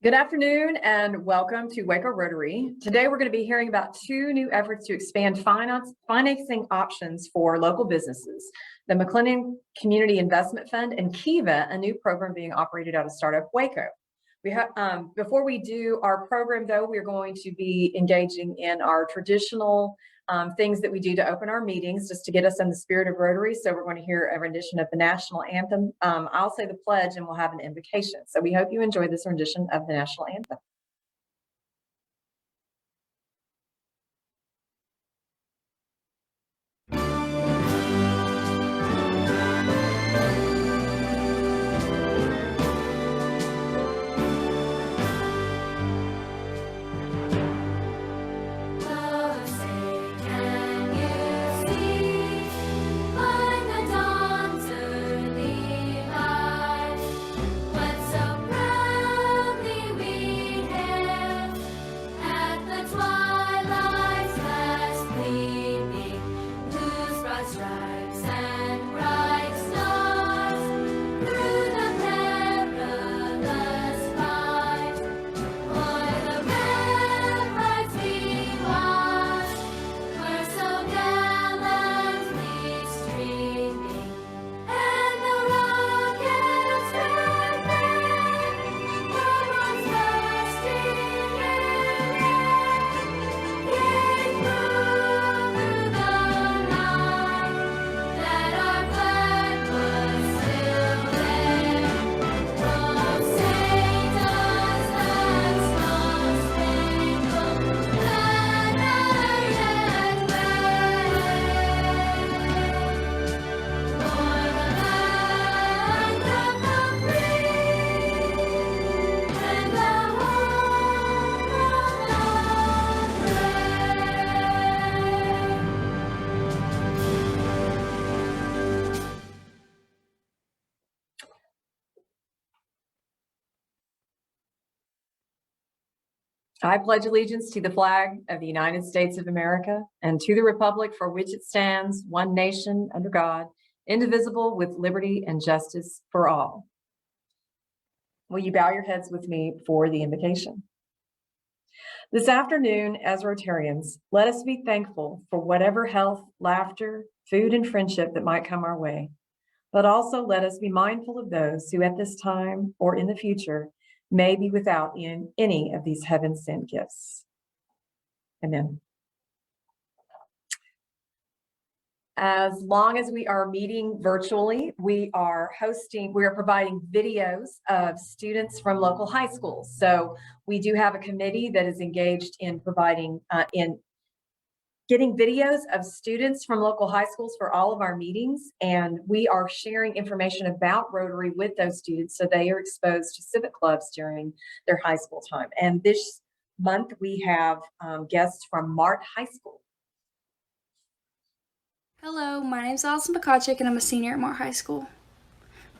Good afternoon and welcome to Waco Rotary. Today we're going to be hearing about two new efforts to expand financing options for local businesses. The McLennan Community Investment Fund and Kiva, a new program being operated out of Startup Waco. Before we do our program though, we're going to be engaging in our traditional things that we do to open our meetings just to get us in the spirit of Rotary. So we're going to hear a rendition of the national anthem. I'll say the pledge and we'll have an invocation. So we hope you enjoy this rendition of the national anthem. I pledge allegiance to the flag of the United States of America and to the republic for which it stands, one nation under God, indivisible, with liberty and justice for all. Will you bow your heads with me for the invocation? This afternoon, as Rotarians, let us be thankful for whatever health, laughter, food, and friendship that might come our way. But also let us be mindful of those who at this time or in the future may be without any of these heaven-sent gifts. Amen. As long as we are meeting virtually, we are providing videos of students from local high schools. So we do have a committee that is engaged in providing, in getting videos of students from local high schools for all of our meetings. And we are sharing information about Rotary with those students so they are exposed to civic clubs during their high school time. And this month we have guests from Mart High School. Hello, my name is Allison Bukacek and I'm a senior at Mart High School.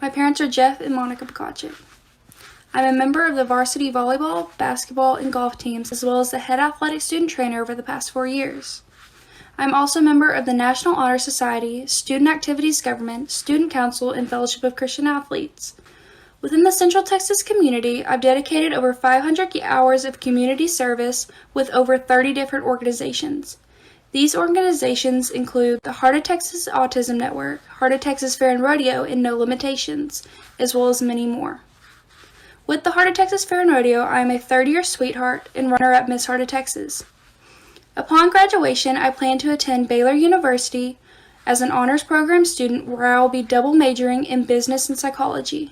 My parents are Jeff and Monica Bukacek. I'm a member of the varsity volleyball, basketball, and golf teams, as well as the head athletic student trainer over the past 4 years. I'm also a member of the National Honor Society, Student Activities Government, Student Council, and Fellowship of Christian Athletes. Within the Central Texas community, I've dedicated over 500 hours of community service with over 30 different organizations. These organizations include the Heart of Texas Autism Network, Heart of Texas Fair and Rodeo, and No Limitations, as well as many more. With the Heart of Texas Fair and Rodeo, I am a third-year sweetheart and runner-up Miss Heart of Texas. Upon graduation, I plan to attend Baylor University as an honors program student where I will be double majoring in business and psychology.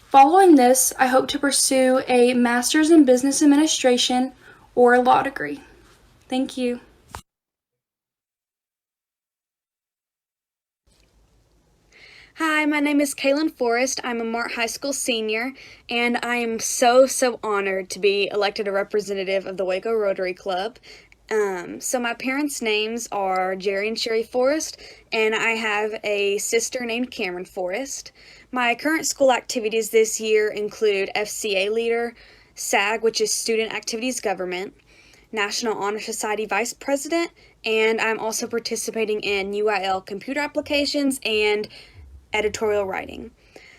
Following this, I hope to pursue a master's in business administration or a law degree. Thank you. Hi, my name is Kaylin Forrest. I'm a Mart High School senior, and I am so honored to be elected a representative of the Waco Rotary Club. So my parents' names are Jerry and Sherry Forrest, and I have a sister named Cameron Forrest. My current school activities this year include FCA leader, SAG, which is Student Activities Government, National Honor Society Vice President, and I'm also participating in UIL computer applications and editorial writing.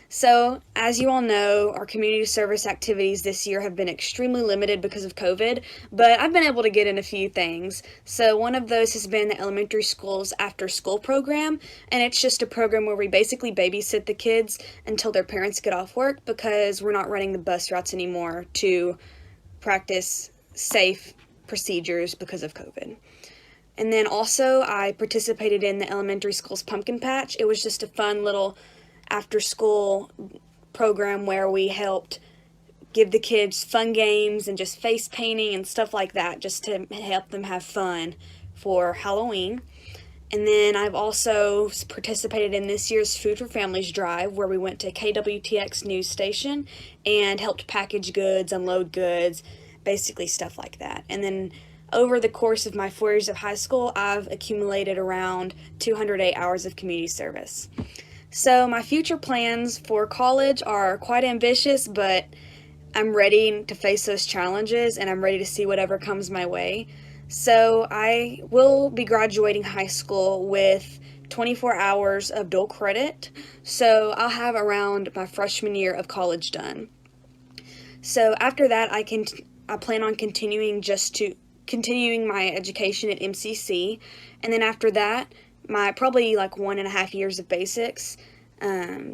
So, as you all know, our community service activities this year have been extremely limited because of COVID, but I've been able to get in a few things. So, one of those has been the elementary school's after school program, and it's just a program where we basically babysit the kids until their parents get off work because we're not running the bus routes anymore to practice safe procedures because of COVID. And then also, I participated in the elementary school's pumpkin patch. It was just a fun little after school program where we helped give the kids fun games and just face painting and stuff like that just to help them have fun for Halloween. And then I've also participated in this year's Food for Families drive where we went to KWTX news station and helped package goods, unload goods, basically stuff like that. And then over the course of my 4 years of high school, I've accumulated around 208 hours of community service. So my future plans for college are quite ambitious, but I'm ready to face those challenges and I'm ready to see whatever comes my way. So I will be graduating high school with 24 hours of dual credit. So I'll have around my freshman year of college done. So after that, I plan on continuing my education at MCC, and then after that, my probably like 1.5 years of basics,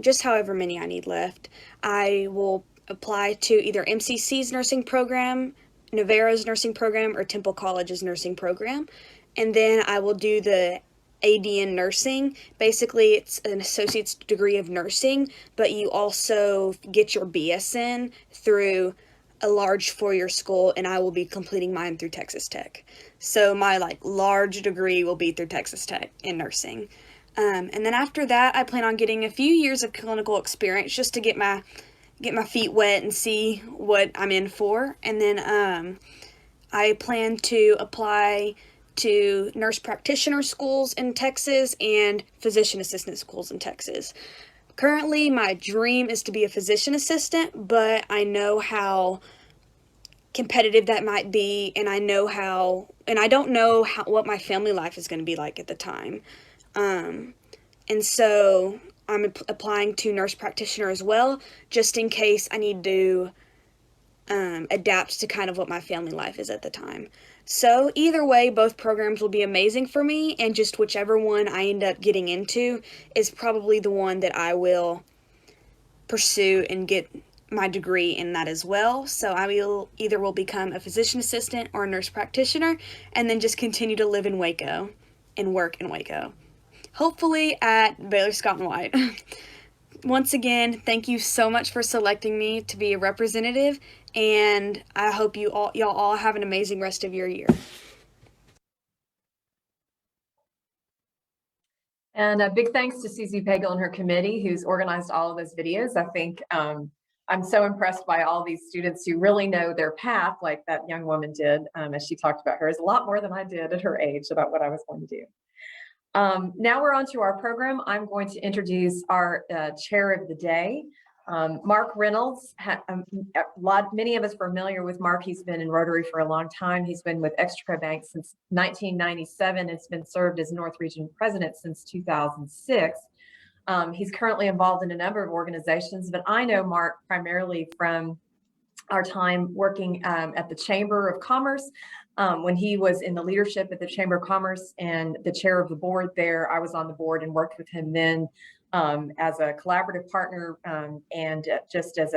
just however many I need left. I will apply to either MCC's nursing program, Navarro's nursing program, or Temple College's nursing program, and then I will do the ADN nursing. Basically, it's an associate's degree of nursing, but you also get your BSN through a large four-year school, and I will be completing mine through Texas Tech. So my large degree will be through Texas Tech in nursing. And then after that, I plan on getting a few years of clinical experience just to get my feet wet and see what I'm in for. And then I plan to apply to nurse practitioner schools in Texas and physician assistant schools in Texas. Currently, my dream is to be a physician assistant, but I know how competitive that might be, and I don't know what my family life is going to be like at the time. And so I'm applying to nurse practitioner as well, just in case I need to adapt to kind of what my family life is at the time. So either way, both programs will be amazing for me, and just whichever one I end up getting into is probably the one that I will pursue and get my degree in that as well. So I will become a physician assistant or a nurse practitioner, and then just continue to live in Waco and work in Waco. Hopefully at Baylor Scott and White. Once again, thank you so much for selecting me to be a representative, and I hope y'all all have an amazing rest of your year. And a big thanks to Susie Pagel and her committee who's organized all of those videos. I think I'm so impressed by all these students who really know their path, like that young woman did, as she talked about hers, a lot more than I did at her age about what I was going to do. Now we're on to our program. I'm going to introduce our chair of the day, Mark Reynolds. Many of us are familiar with Mark. He's been in Rotary for a long time. He's been with Extra Bank since 1997. Has been served as North Region President since 2006. He's currently involved in a number of organizations, but I know Mark primarily from our time working at the Chamber of Commerce. When he was in the leadership at the Chamber of Commerce and the chair of the board there, I was on the board and worked with him then as a collaborative partner and just as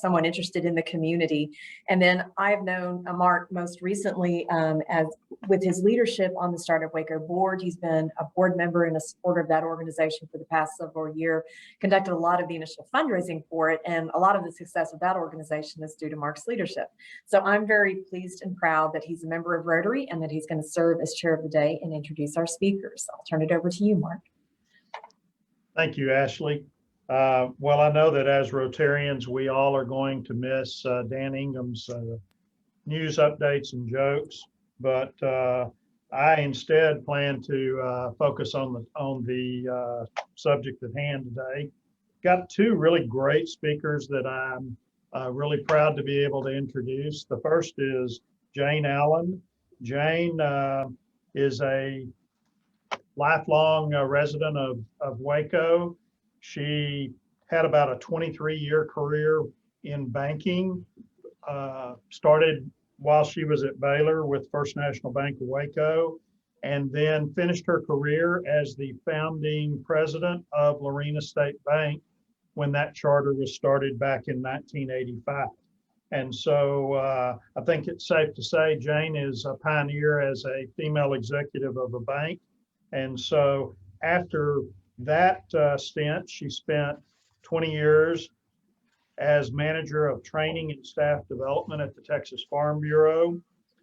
someone interested in the community. And then I've known Mark most recently as with his leadership on the Startup Waco board. He's been a board member and a supporter of that organization for the past several years, conducted a lot of the initial fundraising for it, and a lot of the success of that organization is due to Mark's leadership. So I'm very pleased and proud that he's a member of Rotary and that he's going to serve as chair of the day and introduce our speakers. I'll turn it over to you, Mark. Thank you, Ashley. Well, I know that as Rotarians, we all are going to miss Dan Ingham's news updates and jokes, but I instead plan to focus on the subject at hand today. Got two really great speakers that I'm really proud to be able to introduce. The first is Jane Allen. Jane is a lifelong resident of Waco. She had about a 23-year career in banking, started while she was at Baylor with First National Bank of Waco, and then finished her career as the founding president of Lorena State Bank when that charter was started back in 1985. And so I think it's safe to say Jane is a pioneer as a female executive of a bank. And so after that stint, she spent 20 years as manager of training and staff development at the Texas Farm Bureau.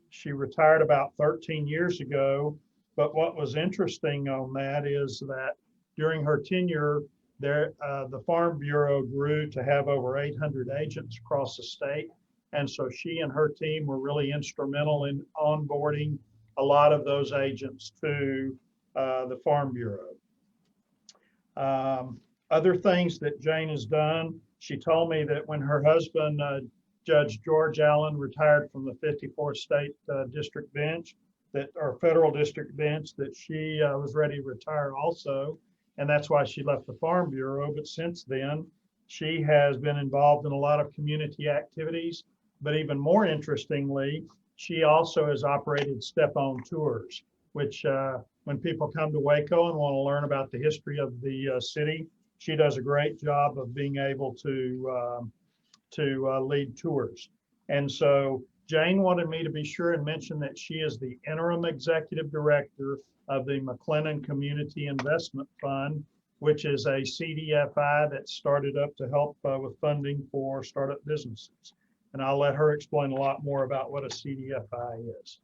She retired about 13 years ago. But what was interesting on that is that during her tenure there, the Farm Bureau grew to have over 800 agents across the state. And so she and her team were really instrumental in onboarding a lot of those agents to the Farm Bureau. Other things that Jane has done, she told me that when her husband, Judge George Allen, retired from the 54th State District Bench, or Federal District Bench, that she was ready to retire also. And that's why she left the Farm Bureau. But since then, she has been involved in a lot of community activities. But even more interestingly, she also has operated step-on tours, which when people come to Waco and want to learn about the history of the city, she does a great job of being able to lead tours. And so Jane wanted me to be sure and mention that she is the interim executive director of the McLennan Community Investment Fund, which is a CDFI that started up to help with funding for startup businesses. And I'll let her explain a lot more about what a CDFI is.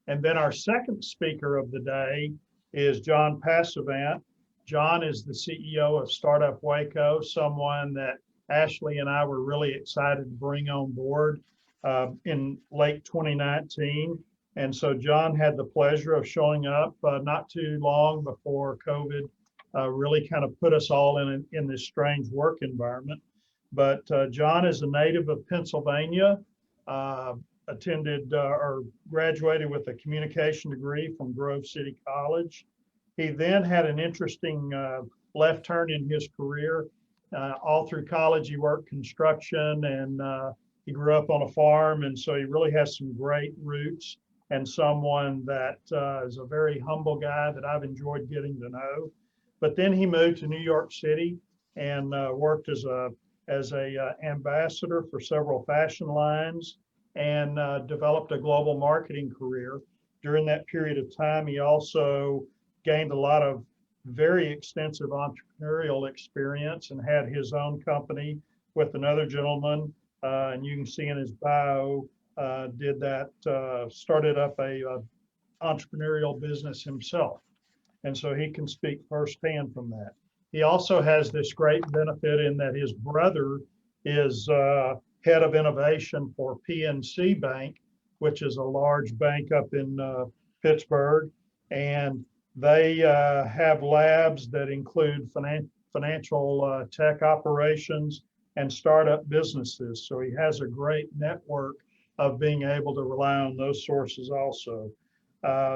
And then our second speaker of the day is John Passavant. John is the CEO of Startup Waco, someone that Ashley and I were really excited to bring on board in late 2019. And so John had the pleasure of showing up not too long before COVID really kind of put us all in this strange work environment. But John is a native of Pennsylvania, attended or graduated with a communication degree from Grove City College. He then had an interesting left turn in his career. All through college, he worked construction, and he grew up on a farm. And so he really has some great roots, and someone that is a very humble guy that I've enjoyed getting to know. But then he moved to New York City and worked as a ambassador for several fashion lines, and developed a global marketing career. During that period of time, he also gained a lot of very extensive entrepreneurial experience and had his own company with another gentleman, and you can see in his bio, started up a entrepreneurial business himself. And so he can speak firsthand from that. He also has this great benefit in that his brother is head of innovation for PNC Bank, which is a large bank up in Pittsburgh. And they have labs that include financial tech operations and startup businesses. So he has a great network of being able to rely on those sources also.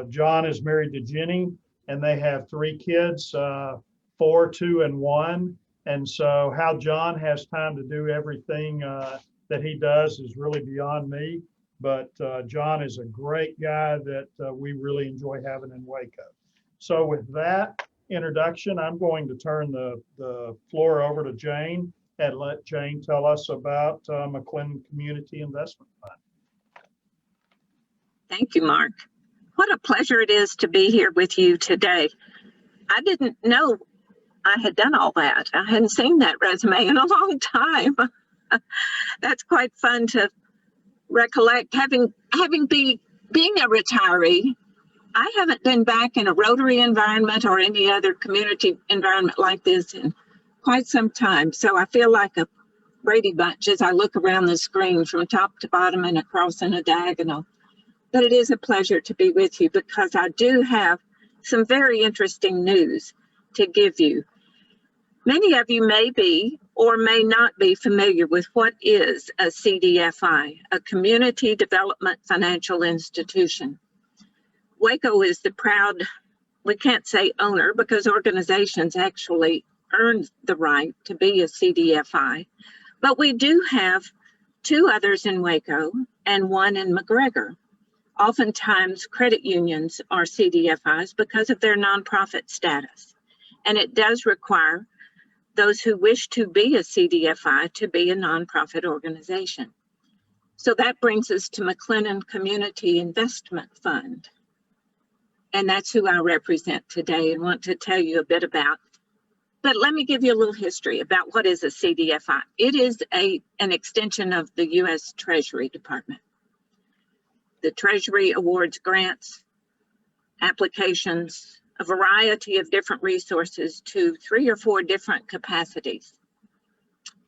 John is married to Jenny, and they have 3 kids, 4, 2, and 1. And so how John has time to do everything that he does is really beyond me. But John is a great guy that we really enjoy having in Waco. So with that introduction, I'm going to turn the floor over to Jane and let Jane tell us about McLennan Community Investment Fund. Thank you, Mark. What a pleasure it is to be here with you today. I didn't know I had done all that. I hadn't seen that resume in a long time. That's quite fun to recollect, being a retiree I haven't been back in a Rotary environment or any other community environment like this in quite some time. So I feel like a Brady Bunch as I look around the screen from top to bottom and across in a diagonal. But it is a pleasure to be with you because I do have some very interesting news to give you. Many of you may be or may not be familiar with what is a CDFI, a Community Development Financial Institution. Waco is the proud, we can't say owner because organizations actually earn the right to be a CDFI, but we do have two others in Waco and one in McGregor. Oftentimes, credit unions are CDFIs because of their nonprofit status, and it does require those who wish to be a CDFI to be a nonprofit organization. So that brings us to McLennan Community Investment Fund. And that's who I represent today and want to tell you a bit about. But let me give you a little history about what is a CDFI. It is an extension of the U.S. Treasury Department. The Treasury awards grants, applications, a variety of different resources to 3 or 4 different capacities.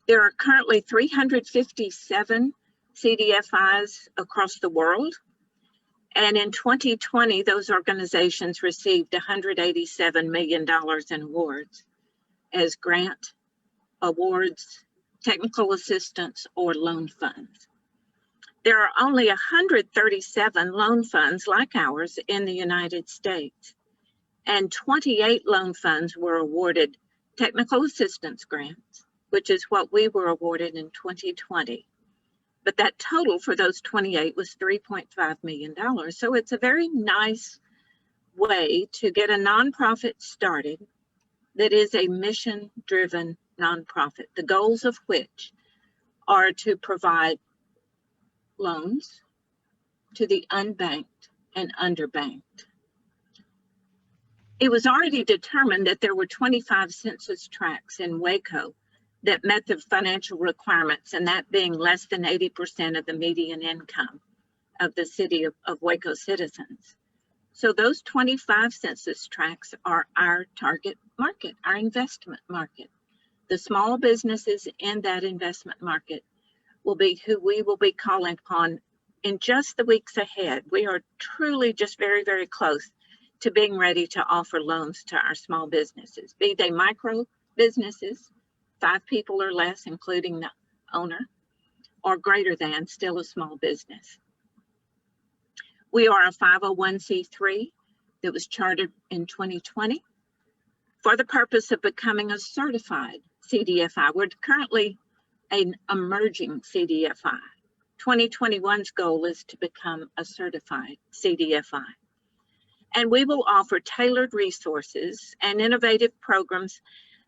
There are currently 357 CDFIs across the world. And in 2020, those organizations received $187 million in awards as grant, awards, technical assistance, or loan funds. There are only 137 loan funds like ours in the United States, and 28 loan funds were awarded technical assistance grants, which is what we were awarded in 2020. But that total for those 28 was $3.5 million. So it's a very nice way to get a nonprofit started that is a mission-driven nonprofit, the goals of which are to provide loans to the unbanked and underbanked. It was already determined that there were 25 census tracts in Waco that met the financial requirements, and that being less than 80% of the median income of the city of Waco citizens. So those 25 census tracts are our target market, our investment market. The small businesses in that investment market will be who we will be calling upon in just the weeks ahead. We are truly just very, very close to being ready to offer loans to our small businesses, be they micro businesses, 5 people or less, including the owner, or greater than, still a small business. We are a 501c3 that was chartered in 2020 for the purpose of becoming a certified CDFI. We're currently an emerging CDFI. 2021's goal is to become a certified CDFI. And we will offer tailored resources and innovative programs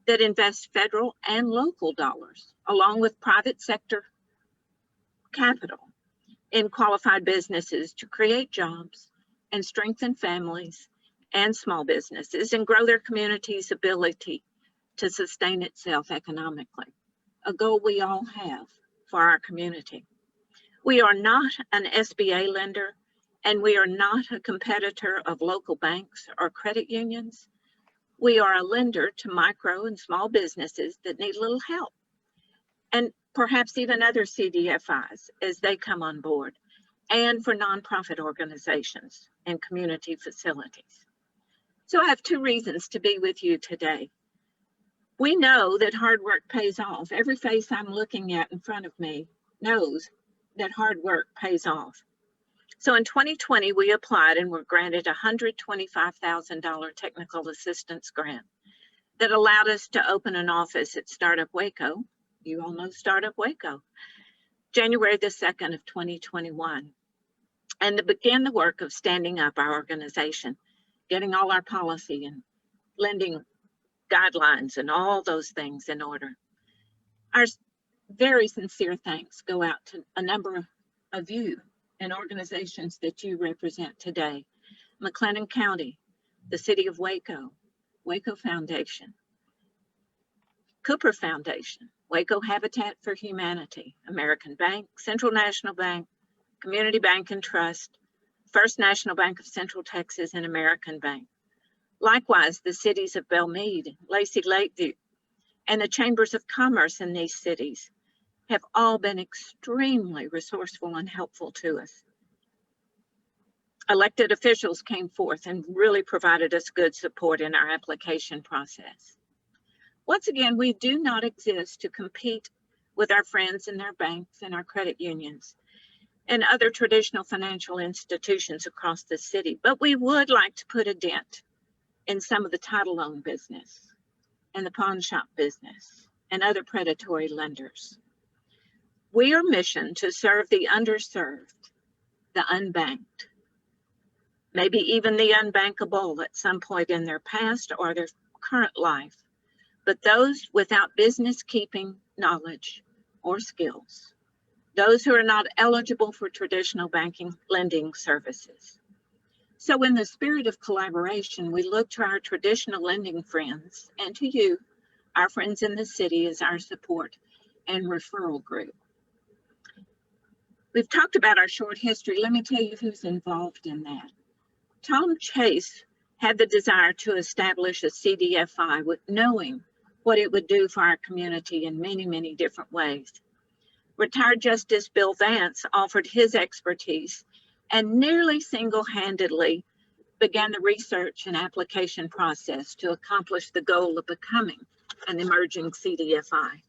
that invest federal and local dollars, along with private sector capital, in qualified businesses to create jobs and strengthen families and small businesses and grow their community's ability to sustain itself economically, a goal we all have for our community. We are not an SBA lender, and we are not a competitor of local banks or credit unions. We are a lender to micro and small businesses that need a little help, and perhaps even other CDFIs as they come on board, and for nonprofit organizations and community facilities. So I have 2 reasons to be with you today. We know that hard work pays off. Every face I'm looking at in front of me knows that hard work pays off. So in 2020, we applied and were granted a $125,000 technical assistance grant that allowed us to open an office at Startup Waco. You all know Startup Waco, January the 2nd of 2021, and to begin the work of standing up our organization, getting all our policy and lending guidelines and all those things in order. Our very sincere thanks go out to a number of you and organizations that you represent today. McLennan County, the City of Waco, Waco Foundation, Cooper Foundation, Waco Habitat for Humanity, American Bank, Central National Bank, Community Bank and Trust, First National Bank of Central Texas, and American Bank. Likewise, the cities of Belmead, Lacey Lakeview, and the chambers of commerce in these cities have all been extremely resourceful and helpful to us. Elected officials came forth and really provided us good support in our application process. Once again, we do not exist to compete with our friends in their banks and our credit unions and other traditional financial institutions across the city, but we would like to put a dent in some of the title loan business and the pawn shop business and other predatory lenders. We are missioned to serve the underserved, the unbanked, maybe even the unbankable at some point in their past or their current life, but those without business keeping knowledge or skills, those who are not eligible for traditional banking lending services. So in the spirit of collaboration, we look to our traditional lending friends and to you, our friends in the city, as our support and referral group. We've talked about our short history. Let me tell you who's involved in that. Tom Chase had the desire to establish a CDFI with knowing what it would do for our community in many, many different ways. Retired Justice Bill Vance offered his expertise and nearly single-handedly began the research and application process to accomplish the goal of becoming an emerging CDFI.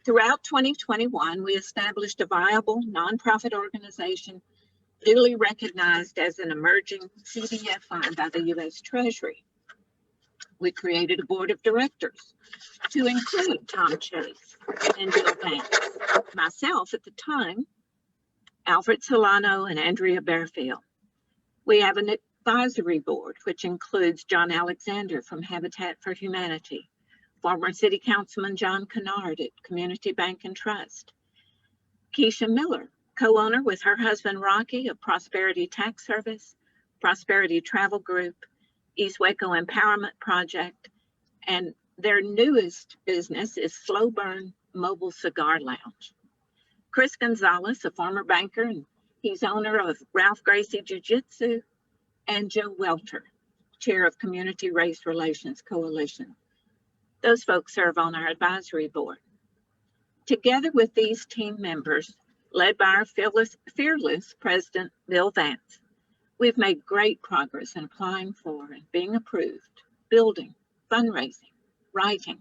Throughout 2021, we established a viable nonprofit organization duly recognized as an emerging CDFI by the U.S. Treasury. We created a board of directors to include Tom Chase and Bill Vance, myself at the time, Alfred Solano, and Andrea Bearfield. We have an advisory board, which includes John Alexander from Habitat for Humanity, former City Councilman John Kennard at Community Bank and Trust, Keisha Miller, co-owner with her husband Rocky of Prosperity Tax Service, Prosperity Travel Group, East Waco Empowerment Project, and their newest business is Slow Burn Mobile Cigar Lounge. Chris Gonzalez, a former banker, and he's owner of Ralph Gracie Jiu-Jitsu, and Joe Welter, chair of Community Race Relations Coalition. Those folks serve on our advisory board. Together with these team members, led by our fearless President, Bill Vance, we've made great progress in applying for and being approved, building, fundraising, writing,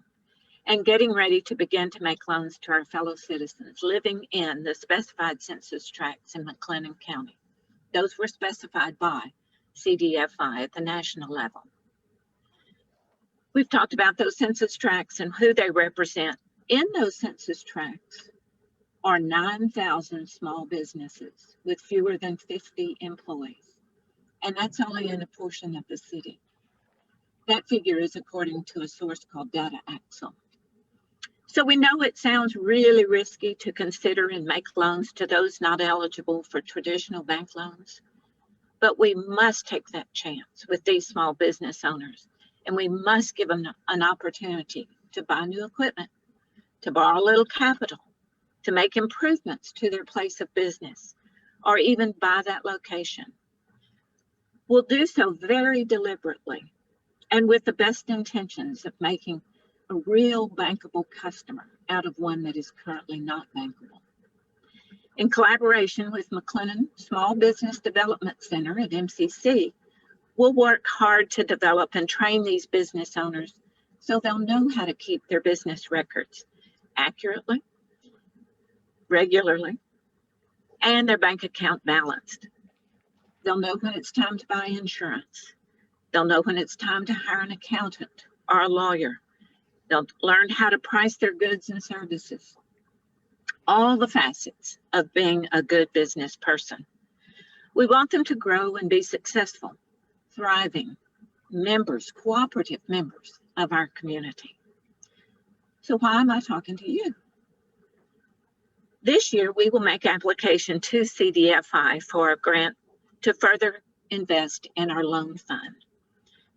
and getting ready to begin to make loans to our fellow citizens living in the specified census tracts in McLennan County. Those were specified by CDFI at the national level. We've talked about those census tracts and who they represent. In those census tracts are 9,000 small businesses with fewer than 50 employees. And that's only in a portion of the city. That figure is according to a source called Data Axle. So we know it sounds really risky to consider and make loans to those not eligible for traditional bank loans, but we must take that chance with these small business owners, and we must give them an opportunity to buy new equipment, to borrow a little capital, to make improvements to their place of business, or even buy that location. We'll do so very deliberately and with the best intentions of making a real bankable customer out of one that is currently not bankable. In collaboration with McLennan Small Business Development Center at MCC, we'll work hard to develop and train these business owners so they'll know how to keep their business records accurately, regularly, and their bank account balanced. They'll know when it's time to buy insurance. They'll know when it's time to hire an accountant or a lawyer. They'll learn how to price their goods and services. All the facets of being a good business person. We want them to grow and be successful, thriving members, cooperative members of our community. So why am I talking to you? This year, we will make application to CDFI for a grant to further invest in our loan fund.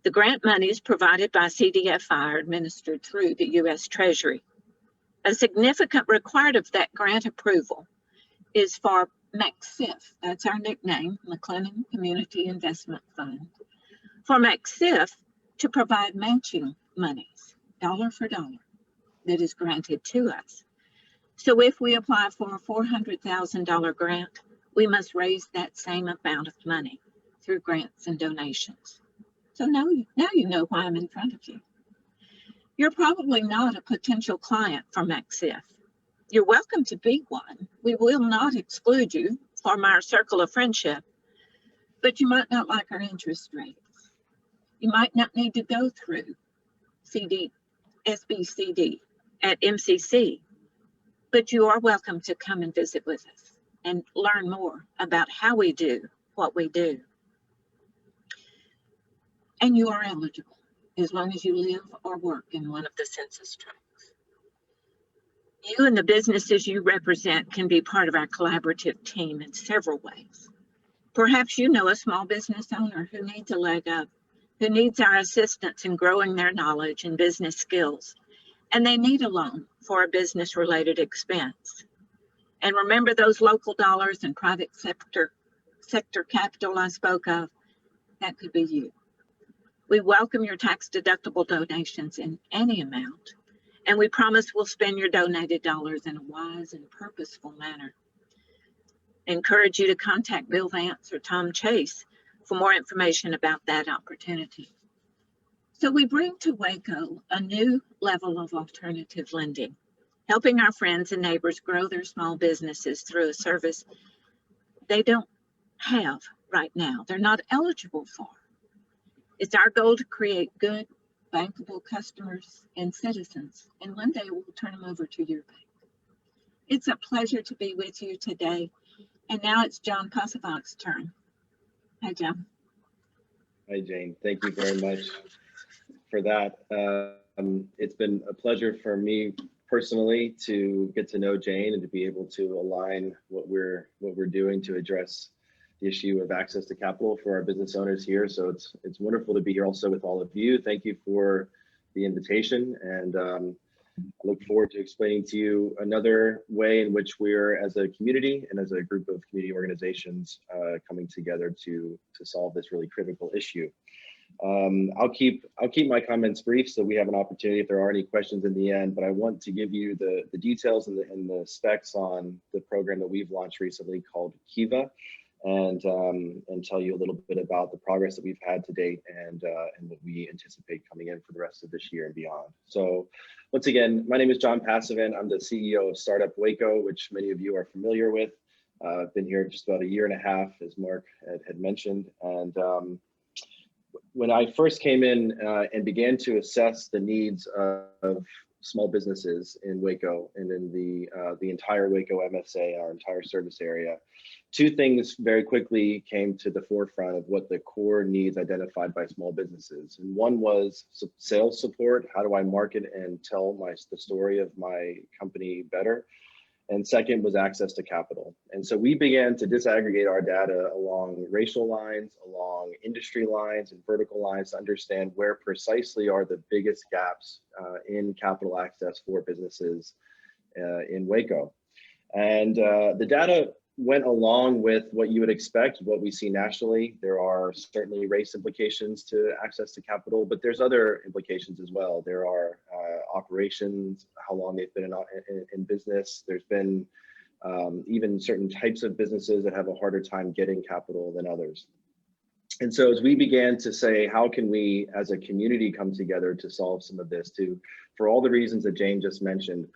The grant monies provided by CDFI are administered through the U.S. Treasury. A significant requirement of that grant approval is for McSIF, that's our nickname, McLennan Community Investment Fund, for McSIF to provide matching monies, dollar for dollar, that is granted to us. So if we apply for a $400,000 grant, we must raise that same amount of money through grants and donations. So now you know why I'm in front of you. You're probably not a potential client for McSIF. You're welcome to be one. We will not exclude you from our circle of friendship, but you might not like our interest rates. You might not need to go through SBCD at MCC, but you are welcome to come and visit with us and learn more about how we do what we do. And you are eligible as long as you live or work in one of the census tracts. You and the businesses you represent can be part of our collaborative team in several ways. Perhaps you know a small business owner who needs a leg up, who needs our assistance in growing their knowledge and business skills, and they need a loan for a business-related expense. And remember those local dollars and private sector capital I spoke of? That could be you. We welcome your tax-deductible donations in any amount, and we promise we'll spend your donated dollars in a wise and purposeful manner. I encourage you to contact Bill Vance or Tom Chase for more information about that opportunity. So we bring to Waco a new level of alternative lending, helping our friends and neighbors grow their small businesses through a service they don't have right now. They're not eligible for. It's our goal to create good, bankable customers and citizens, and one day we'll turn them over to your bank. It's a pleasure to be with you today. And now it's John Pasavant's turn. Hi, John. Hi, Jane. Thank you very much for that. It's been a pleasure for me personally to get to know Jane and to be able to align what we're doing to address the issue of access to capital for our business owners here. So it's wonderful to be here also with all of you. Thank you for the invitation, and I look forward to explaining to you another way in which we're, as a community and as a group of community organizations, coming together to solve this really critical issue. I'll keep my comments brief so we have an opportunity if there are any questions in the end, but I want to give you the details and the specs on the program that we've launched recently called Kiva, and tell you a little bit about the progress that we've had to date and what we anticipate coming in for the rest of this year and beyond. So once again, my name is John Passavant. I'm the CEO of Startup Waco, which many of you are familiar with. I've been here just about a year and a half, as Mark had mentioned. And when I first came in and began to assess the needs of small businesses in Waco and in the entire Waco MSA, our entire service area, two things very quickly came to the forefront of what the core needs identified by small businesses. And one was sales support. How do I market and tell the story of my company better? And second was access to capital. And so we began to disaggregate our data along racial lines, along industry lines and vertical lines to understand where precisely are the biggest gaps in capital access for businesses in Waco. And the data went along with what you would expect, what we see nationally. There are certainly race implications to access to capital, but there's other implications as well. There are operations, how long they've been in business. There's been even certain types of businesses that have a harder time getting capital than others. And so as we began to say, how can we as a community come together to solve some of this, for all the reasons that Jane just mentioned,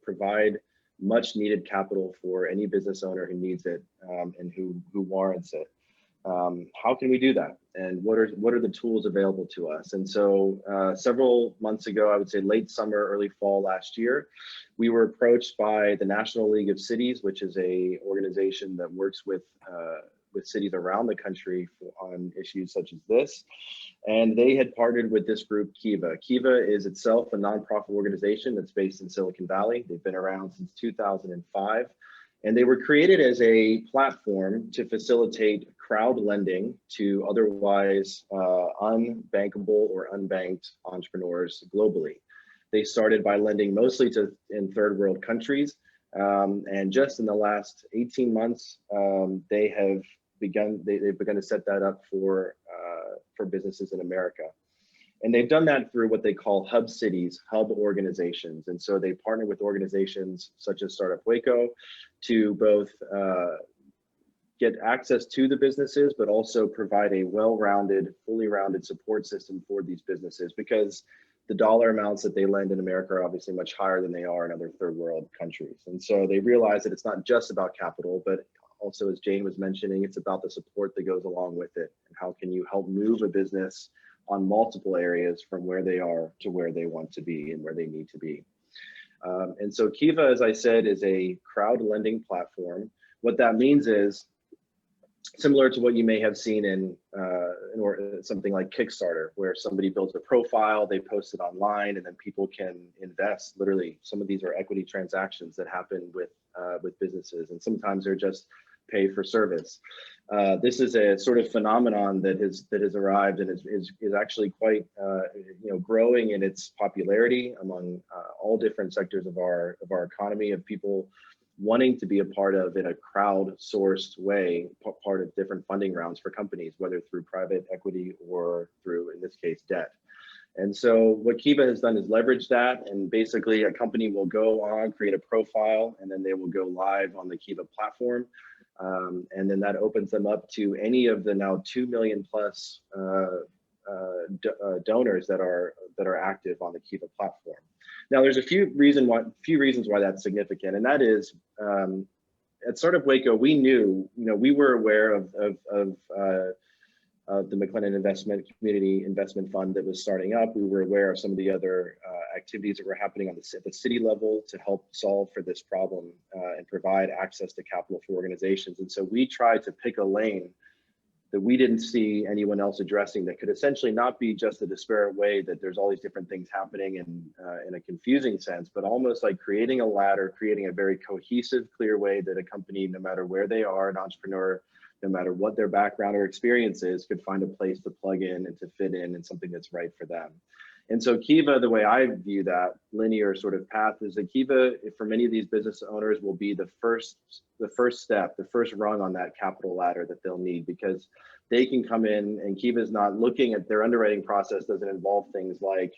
provide much needed capital for any business owner who needs it and who warrants it. How can we do that? And what are the tools available to us? And so several months ago, I would say late summer, early fall last year, we were approached by the National League of Cities, which is an organization that works with cities around the country on issues such as this. And they had partnered with this group, Kiva. Kiva is itself a nonprofit organization that's based in Silicon Valley. They've been around since 2005. And they were created as a platform to facilitate crowd lending to otherwise unbankable or unbanked entrepreneurs globally. They started by lending mostly in third world countries. And just in the last 18 months, they've begun to set that up for businesses in America. And they've done that through what they call hub cities, hub organizations. And so they partner with organizations such as Startup Waco to both get access to the businesses, but also provide a well-rounded, fully rounded support system for these businesses, because the dollar amounts that they lend in America are obviously much higher than they are in other third world countries. And so they realize that it's not just about capital, but also, as Jane was mentioning, it's about the support that goes along with it. And how can you help move a business on multiple areas from where they are to where they want to be and where they need to be. And so Kiva, as I said, is a crowd lending platform. What that means is, similar to what you may have seen in something like Kickstarter, where somebody builds a profile, they post it online, and then people can invest. Literally, some of these are equity transactions that happen with businesses, and sometimes they're just pay for service. This is a sort of phenomenon that has arrived and is actually quite growing in its popularity among all different sectors of our economy, of people wanting to be a part of, in a crowd-sourced way, part of different funding rounds for companies, whether through private equity or through, in this case, debt. And so what Kiva has done is leverage that, and basically a company will go on, create a profile, and then they will go live on the Kiva platform. And then that opens them up to any of the now 2 million plus donors that are active on the Kiva platform. Now, there's a few reasons why that's significant, and that is, at Startup Waco, we knew, we were aware of the McLennan Community Investment Fund that was starting up. We were aware of some of the other activities that were happening on the city level to help solve for this problem and provide access to capital for organizations. And so we tried to pick a lane that we didn't see anyone else addressing, that could essentially not be just a disparate way that there's all these different things happening in a confusing sense, but almost like creating a ladder, creating a very cohesive, clear way that a company, no matter where they are, an entrepreneur, no matter what their background or experience is, could find a place to plug in and to fit in and something that's right for them. And so Kiva, the way I view that linear sort of path, is that Kiva, for many of these business owners, will be the first step, the first rung on that capital ladder that they'll need, because they can come in, and Kiva is not looking at their underwriting process, doesn't involve things like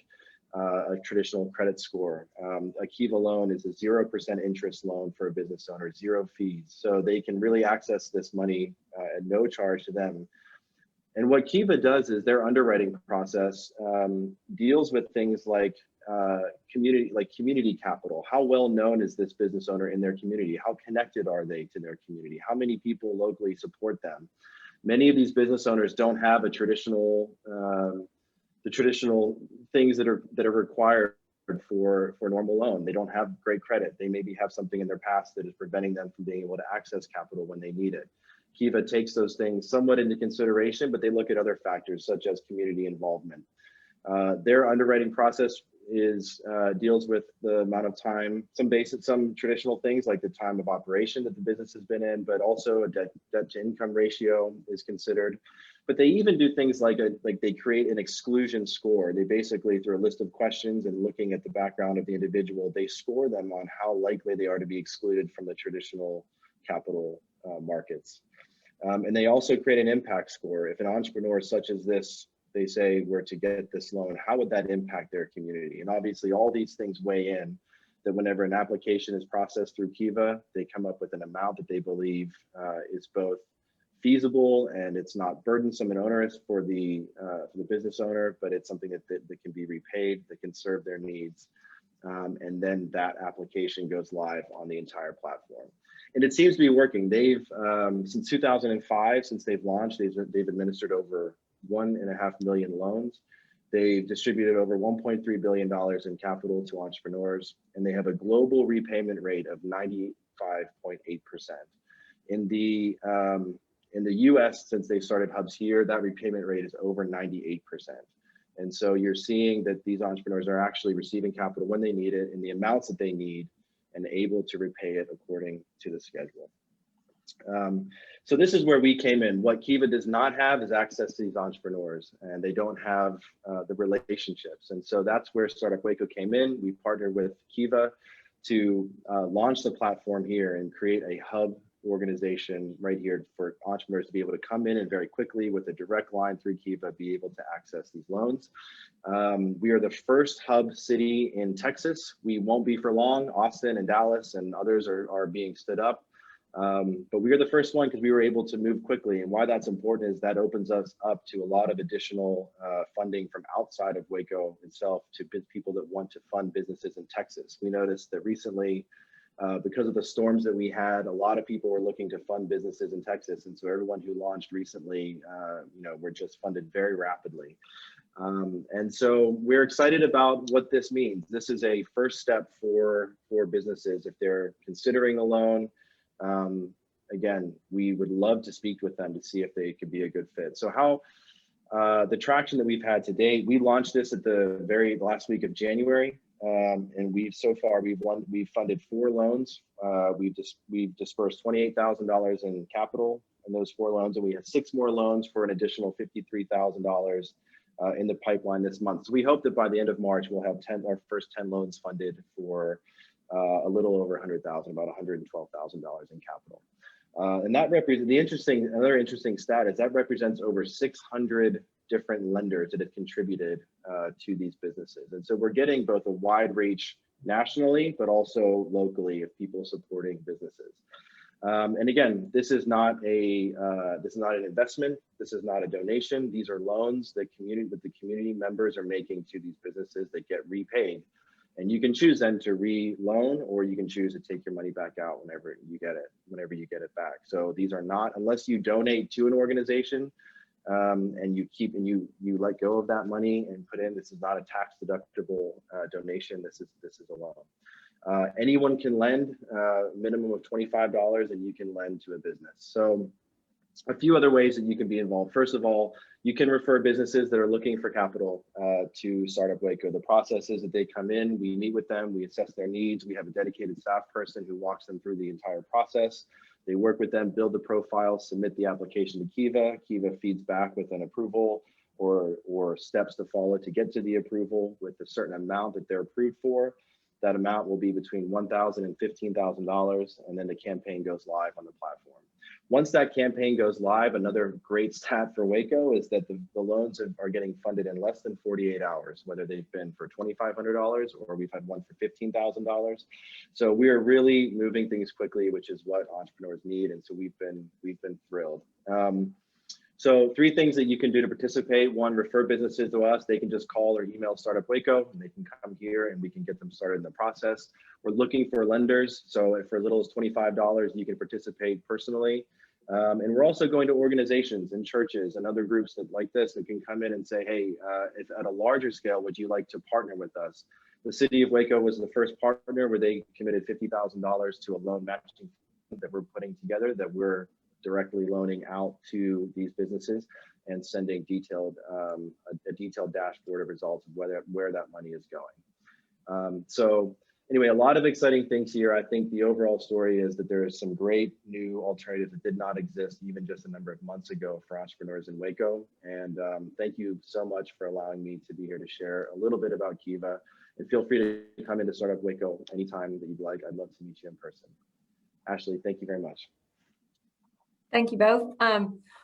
a traditional credit score. A Kiva loan is a 0% interest loan for a business owner, 0 fees. So they can really access this money at no charge to them. And what Kiva does is their underwriting process deals with things like community capital. How well known is this business owner in their community? How connected are they to their community? How many people locally support them? Many of these business owners don't have the traditional things that are required for a normal loan. They don't have great credit. They maybe have something in their past that is preventing them from being able to access capital when they need it. Kiva takes those things somewhat into consideration, but they look at other factors such as community involvement. Their underwriting process deals with the amount of time, some traditional things like the time of operation that the business has been in, but also a debt to income ratio is considered. But they even do things like they create an exclusion score. They basically, through a list of questions and looking at the background of the individual, they score them on how likely they are to be excluded from the traditional capital markets. And they also create an impact score. If an entrepreneur such as this, they say, were to get this loan, how would that impact their community? And obviously all these things weigh in, that whenever an application is processed through Kiva, they come up with an amount that they believe is both feasible and it's not burdensome and onerous for the business owner, but it's something that can be repaid, that can serve their needs. And then that application goes live on the entire platform. And it seems to be working. They've, since 2005, since they've launched, they've administered over 1.5 million loans. They've distributed over $1.3 billion in capital to entrepreneurs, and they have a global repayment rate of 95.8%. In the US, since they started hubs here, that repayment rate is over 98%. And so you're seeing that these entrepreneurs are actually receiving capital when they need it, in the amounts that they need, and able to repay it according to the schedule. So this is where we came in. What Kiva does not have is access to these entrepreneurs, and they don't have the relationships. And so that's where Startup Waco came in. We partnered with Kiva to launch the platform here and create a hub organization right here for entrepreneurs to be able to come in and very quickly with a direct line through Kiva be able to access these loans. We are the first hub city in Texas. We won't be for long. Austin and Dallas and others are being stood up. But we are the first one because we were able to move quickly. And why that's important is that opens us up to a lot of additional funding from outside of Waco itself to people that want to fund businesses in Texas. We noticed that recently, because of the storms that we had, a lot of people were looking to fund businesses in Texas. And so everyone who launched recently, were just funded very rapidly. And so we're excited about what this means. This is a first step for businesses if they're considering a loan. Again, we would love to speak with them to see if they could be a good fit. So how the traction that we've had to date, we launched this at the very last week of January. And we've funded 4 loans. We've dispersed $28,000 in capital in those 4 loans, and we have 6 more loans for an additional $53,000 in the pipeline this month. So we hope that by the end of March, we'll have our first 10 loans funded for a little over $100,000, about $112,000 in capital. And that represents another interesting stat is that represents over 600 different lenders that have contributed to these businesses. And so we're getting both a wide reach nationally, but also locally of people supporting businesses. And again, this is not an investment. This is not a donation. These are loans that the community members are making to these businesses that get repaid. And you can choose then to re-loan, or you can choose to take your money back out whenever you get it back. So these are not, unless you donate to an organization and you let go of that money and put in, this is not a tax deductible donation. This is a loan. Anyone can lend a minimum of $25, and you can lend to a business. So a few other ways that you can be involved. First of all, you can refer businesses that are looking for capital to Startup Waco. The process is that they come in, we meet with them, we assess their needs. We have a dedicated staff person who walks them through the entire process. They work with them, build the profile, submit the application to Kiva. Kiva feeds back with an approval or steps to follow to get to the approval with a certain amount that they're approved for. That amount will be between $1,000 and $15,000, and then the campaign goes live on the platform. Once that campaign goes live, another great stat for Waco is that the loans are getting funded in less than 48 hours, whether they've been for $2,500 or we've had one for $15,000. So we are really moving things quickly, which is what entrepreneurs need, and so we've been thrilled. So 3 things that you can do to participate. 1, refer businesses to us. They can just call or email Startup Waco, and they can come here and we can get them started in the process. We're looking for lenders. So for as little as $25, you can participate personally. And we're also going to organizations and churches and other groups that like this that can come in and say, hey, if at a larger scale, would you like to partner with us? The city of Waco was the first partner where they committed $50,000 to a loan matching that we're putting together, that we're directly loaning out to these businesses and sending a detailed dashboard of results of where that money is going. So anyway, a lot of exciting things here. I think the overall story is that there is some great new alternatives that did not exist even just a number of months ago for entrepreneurs in Waco. And thank you so much for allowing me to be here to share a little bit about Kiva. And feel free to come into Startup Waco anytime that you'd like. I'd love to meet you in person. Ashley, thank you very much. Thank you both.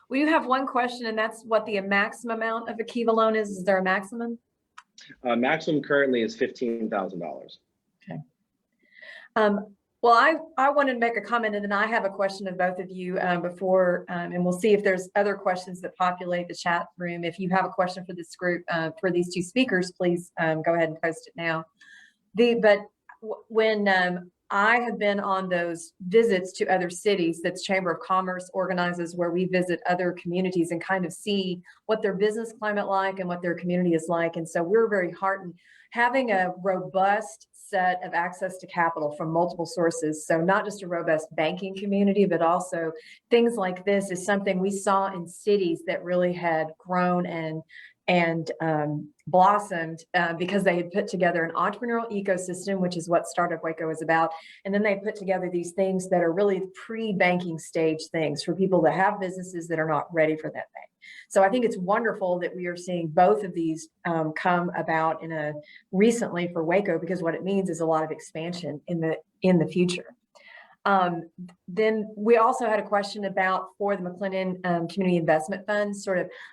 We do have one question, and that's what the maximum amount of a Kiva loan is. Is there a maximum? Maximum currently is $15,000. Okay. Well, I wanted to make a comment, and then I have a question of both of you before, and we'll see if there's other questions that populate the chat room. If you have a question for this group, for these 2 speakers, please go ahead and post it now. When I have been on those visits to other cities that's Chamber of Commerce organizes, where we visit other communities and kind of see what their business climate like and what their community is like. And so we're very heartened having a robust set of access to capital from multiple sources. So not just a robust banking community, but also things like this is something we saw in cities that really had grown and blossomed because they had put together an entrepreneurial ecosystem, which is what Startup Waco is about. And then they put together these things that are really pre-banking stage things for people that have businesses that are not ready for that bank. So I think it's wonderful that we are seeing both of these come about recently for Waco, because what it means is a lot of expansion in the future. Then we also had a question about for the McLennan Community Investment Fund.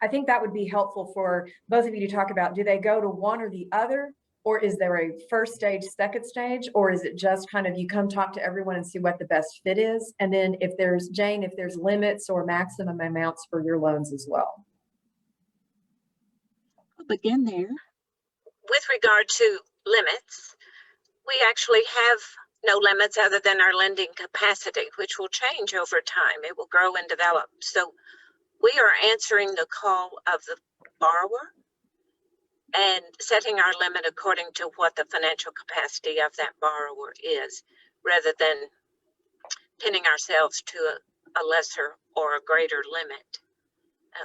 I think that would be helpful for both of you to talk about. Do they go to one or the other, or is there a first stage, second stage, or is it just kind of you come talk to everyone and see what the best fit is? And then if there's, Jane, if there's limits or maximum amounts for your loans as well. I'll begin there. With regard to limits, we actually have no limits other than our lending capacity, which will change over time. It will grow and develop. So we are answering the call of the borrower and setting our limit according to what the financial capacity of that borrower is, rather than pinning ourselves to a lesser or a greater limit.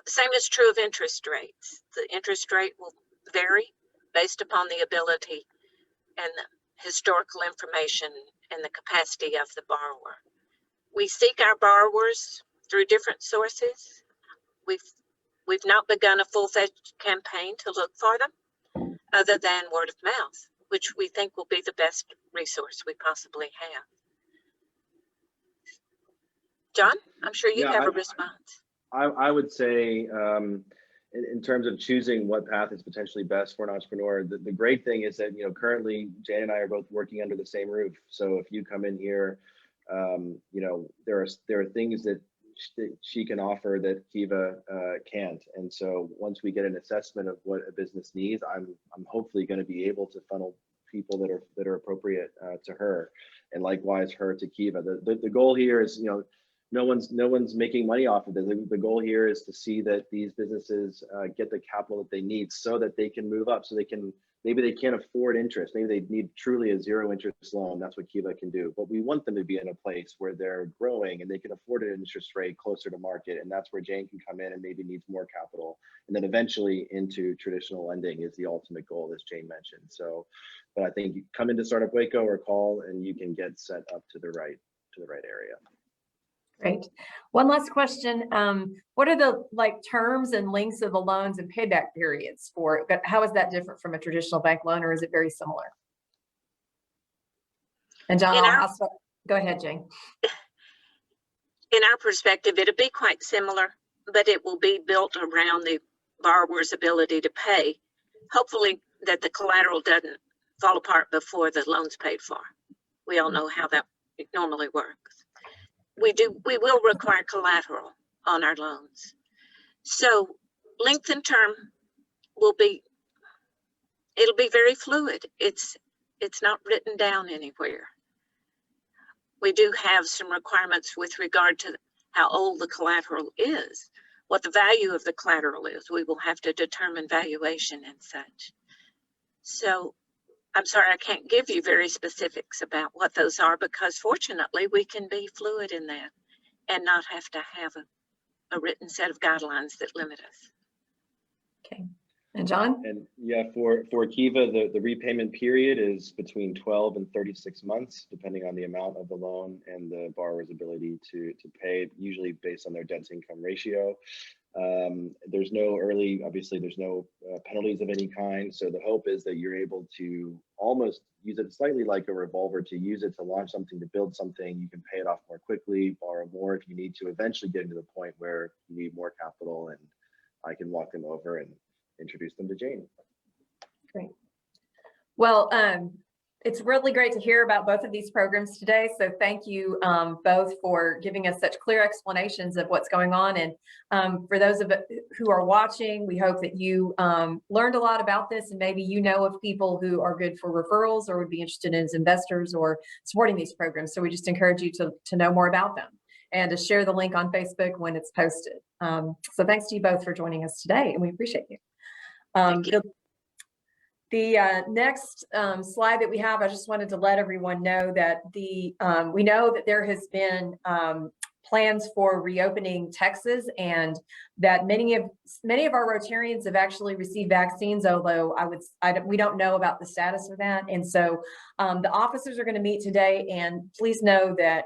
The same is true of interest rates. The interest rate will vary based upon the ability and the historical information and the capacity of the borrower. We seek our borrowers through different sources. We've not begun a full-fledged campaign to look for them other than word of mouth, which we think will be the best resource we possibly have. John, I'm sure you have a response. I would say in terms of choosing what path is potentially best for an entrepreneur, the great thing is that, currently Jane and I are both working under the same roof. So if you come in here, there are things that she can offer that Kiva can't. And so once we get an assessment of what a business needs, I'm hopefully going to be able to funnel people that are appropriate to her, and likewise her to Kiva. The goal here is, no one's making money off of this. The goal here is to see that these businesses get the capital that they need so that they can move up, so maybe they can't afford interest. Maybe they need truly a zero interest loan. That's what Kiva can do. But we want them to be in a place where they're growing and they can afford an interest rate closer to market. And that's where Jane can come in and maybe needs more capital. And then eventually into traditional lending is the ultimate goal, as Jane mentioned. So, but I think you come into Startup Waco or call and you can get set up to the right area. Great. One last question. What are the terms and lengths of the loans and payback periods for it? But how is that different from a traditional bank loan, or is it very similar? And John, go ahead, Jane. In our perspective, it'll be quite similar, but it will be built around the borrower's ability to pay. Hopefully that the collateral doesn't fall apart before the loan's paid for. We all know how that normally works. We will require collateral on our loans. So length and term it'll be very fluid. It's not written down anywhere. We do have some requirements with regard to how old the collateral is, what the value of the collateral is. We will have to determine valuation and such. So I'm sorry, I can't give you very specifics about what those are, because fortunately we can be fluid in that and not have to have a written set of guidelines that limit us. Okay. And John? And yeah, for Kiva, the repayment period is between 12 and 36 months, depending on the amount of the loan and the borrower's ability to pay, usually based on their debt to income ratio. There's no penalties of any kind. So the hope is that you're able to almost use it slightly like a revolver, to use it to launch something, to build something. You can pay it off more quickly, borrow more if you need to, eventually get to the point where you need more capital, and I can walk them over and introduce them to Jane. Great. Well, it's really great to hear about both of these programs today. So thank you both for giving us such clear explanations of what's going on. And for those of us who are watching, we hope that you learned a lot about this, and maybe you know of people who are good for referrals or would be interested in as investors or supporting these programs. So we just encourage you to know more about them and to share the link on Facebook when it's posted. So thanks to you both for joining us today, and we appreciate you. Thank you. The next slide that we have, I just wanted to let everyone know that we know that there has been plans for reopening Texas, and that many of our Rotarians have actually received vaccines, although we don't know about the status of that. And so the officers are going to meet today, and please know that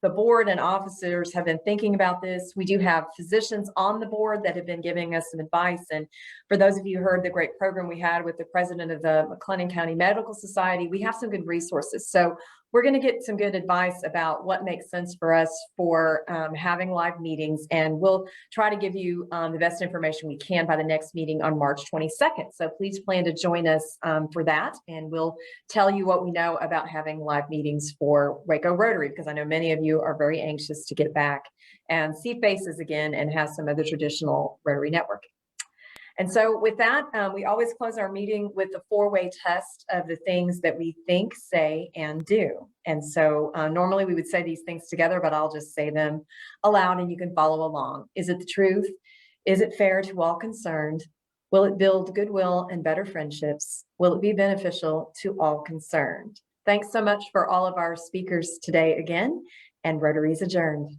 the board and officers have been thinking about this. We do have physicians on the board that have been giving us some advice. And for those of you who heard the great program we had with the president of the McLennan County Medical Society, we have some good resources. So we're going to get some good advice about what makes sense for us for having live meetings. And we'll try to give you the best information we can by the next meeting on March 22nd. So please plan to join us for that. And we'll tell you what we know about having live meetings for Waco Rotary, because I know many of you are very anxious to get back and see faces again and have some of the traditional Rotary networking. And so with that, we always close our meeting with the 4-way test of the things that we think, say, and do. And so normally we would say these things together, but I'll just say them aloud and you can follow along. Is it the truth? Is it fair to all concerned? Will it build goodwill and better friendships? Will it be beneficial to all concerned? Thanks so much for all of our speakers today again, and Rotary is adjourned.